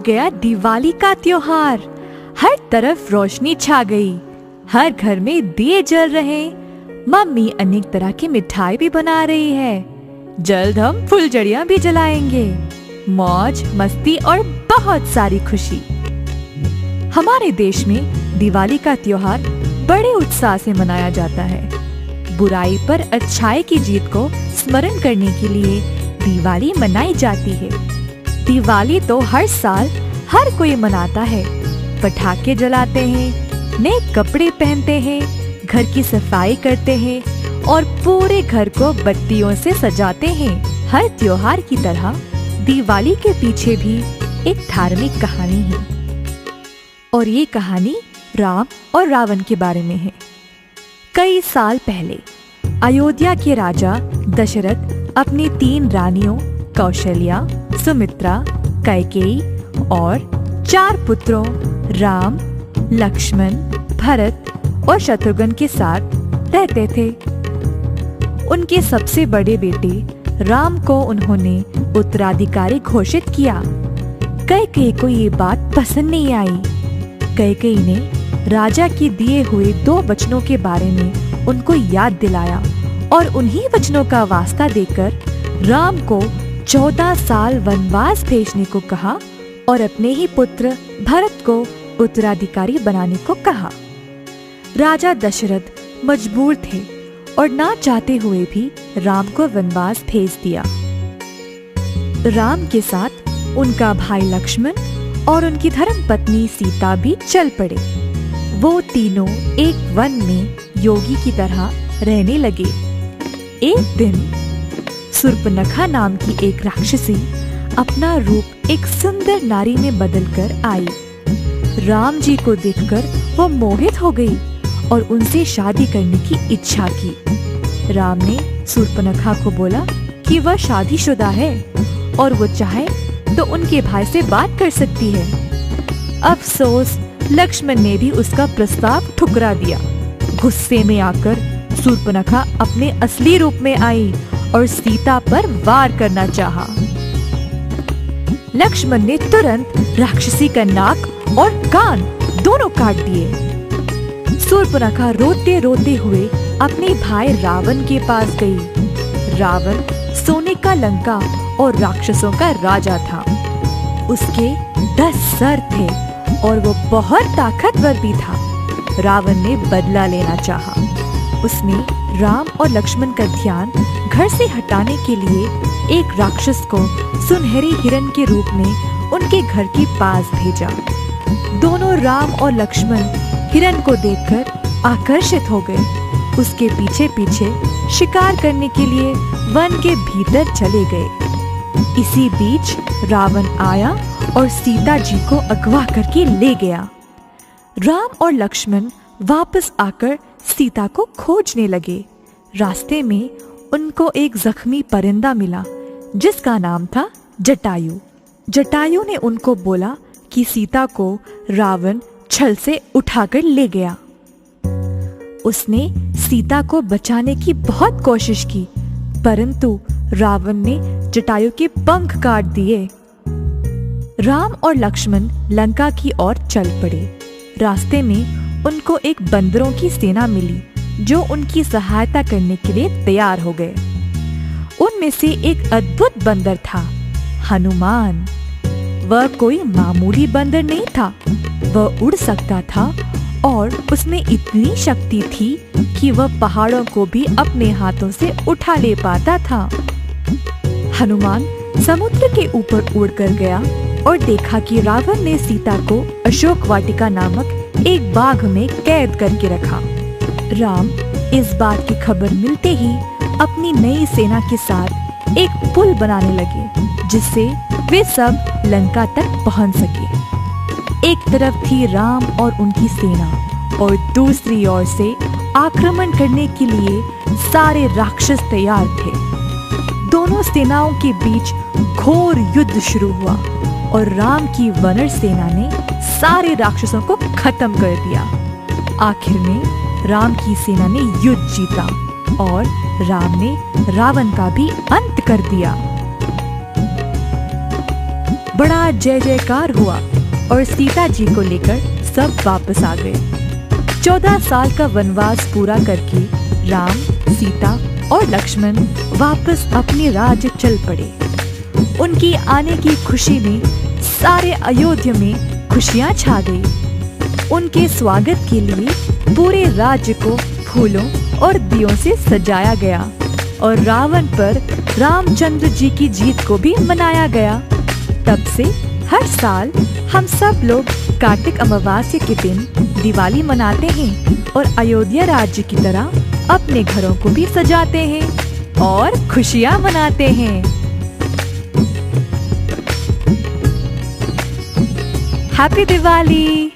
गया दिवाली का त्योहार। हर तरफ रोशनी छा गई, हर घर में दिए जल रहे। मम्मी अनेक तरह की मिठाई भी बना रही है। जल्द हम फुलझड़ियां भी जलाएंगे। मौज मस्ती और बहुत सारी खुशी। हमारे देश में दिवाली का त्योहार बड़े उत्साह से मनाया जाता है। बुराई पर अच्छाई की जीत को स्मरण करने के लिए दिवाली मनाई जाती है। दिवाली तो हर साल हर कोई मनाता है। पटाखे जलाते हैं, नए कपड़े पहनते हैं, घर की सफाई करते हैं और पूरे घर को बत्तियों से सजाते हैं। हर त्योहार की तरह दिवाली के पीछे भी एक धार्मिक कहानी है और ये कहानी राम और रावण के बारे में है। कई साल पहले अयोध्या के राजा दशरथ अपनी 3 रानियों कौशल्या, सुमित्रा, कैकेयी और 4 पुत्रों राम, लक्ष्मण, भरत और शत्रुघ्न के साथ रहते थे। उनके सबसे बड़े बेटे राम को उन्होंने उत्तराधिकारी घोषित किया। कैकेयी को ये बात पसंद नहीं आई। कैकेयी ने राजा के दिए हुए 2 वचनों के बारे में उनको याद दिलाया और उन्हीं वचनों का वास्ता देकर राम को 14 साल वनवास भेजने को कहा और अपने ही पुत्र भरत को उत्तराधिकारी बनाने को कहा। राजा दशरथ मजबूर थे और ना चाहते हुए भी राम को वनवास भेज दिया। राम के साथ उनका भाई लक्ष्मण और उनकी धर्मपत्नी सीता भी चल पड़े। वो तीनों एक वन में योगी की तरह रहने लगे। एक दिन शूर्पणखा नाम की एक राक्षसी अपना रूप एक सुंदर नारी में बदलकर आई। राम जी को देखकर वो मोहित हो गई और उनसे शादी करने की इच्छा की। राम ने शूर्पणखा को बोला कि वह शादीशुदा है और वो चाहे तो उनके भाई से बात कर सकती है। अफसोस लक्ष्मण ने भी उसका प्रस्ताव ठुकरा दिया। गुस्से में आकर शूर्पणखा अपने असली रूप में आई और सीता पर वार करना चाहा। लक्ष्मण ने तुरंत राक्षसी का नाक और कान दोनों काट दिए। शूर्पणखा रोते रोते हुए अपने भाई रावण के पास गई। रावण सोने का लंका और राक्षसों का राजा था। उसके 10 सर थे और वो बहुत ताकतवर भी था। रावण ने बदला लेना चाहा। उसने राम और लक्ष्मण का ध्यान घर से हटाने के लिए एक राक्षस को सुनहरी हिरण के रूप में उनके घर के पास भेजा। दोनों राम और लक्ष्मण हिरण को देखकर आकर्षित हो गए। उसके पीछे पीछे शिकार करने के लिए वन के भीतर चले गए। इसी बीच रावण आया और सीता जी को अगवा करके ले गया। राम और लक्ष्मण वापस आकर सीता को खोजने लगे। रास्ते में उनको एक जख्मी परिंदा मिला जिसका नाम था जटायु। जटायु ने उनको बोला कि सीता को रावण छल से उठाकर ले गया। उसने सीता को बचाने की बहुत कोशिश की, परंतु रावण ने जटायु के पंख काट दिए। राम और लक्ष्मण लंका की ओर चल पड़े। रास्ते में उनको एक बंदरों की सेना मिली जो उनकी सहायता करने के लिए तैयार हो गए। उनमें से एक अद्भुत बंदर था, हनुमान। वह कोई मामूली बंदर नहीं था। वह उड़ सकता था और उसमें इतनी शक्ति थी कि वह पहाड़ों को भी अपने हाथों से उठा ले पाता था। हनुमान समुद्र के ऊपर उड़कर गया और देखा कि रावण ने सीता को अशोक वाटिका नामक एक बाग में कैद करके रखा। राम इस बात की खबर मिलते ही अपनी नई सेना के साथ एक पुल बनाने लगे जिससे वे सब लंका तक पहुंच सके। एक तरफ थी राम और उनकी सेना और दूसरी ओर से आक्रमण करने के लिए सारे राक्षस तैयार थे। दोनों सेनाओं के बीच घोर युद्ध शुरू हुआ और राम की वानर सेना ने सारे राक्षसों को खत्म कर दिया। आखिर में राम की सेना ने युद्ध जीता और राम ने रावण का भी अंत कर दिया। बड़ा जय जयकार हुआ और सीता जी को लेकर सब वापस आ गए। 14 साल का वनवास पूरा करके राम, सीता और लक्ष्मण वापस अपने राज्य चल पड़े। उनकी आने की खुशी में सारे अयोध्या में खुशियां छा गई। उनके स्वागत के लिए पूरे राज्य को फूलों और दियों से सजाया गया और रावण पर रामचंद्र जी की जीत को भी मनाया गया। तब से हर साल हम सब लोग कार्तिक अमावस्या के दिन दिवाली मनाते हैं और अयोध्या राज्य की तरह अपने घरों को भी सजाते हैं और खुशियां मनाते हैं। हैप्पी दिवाली।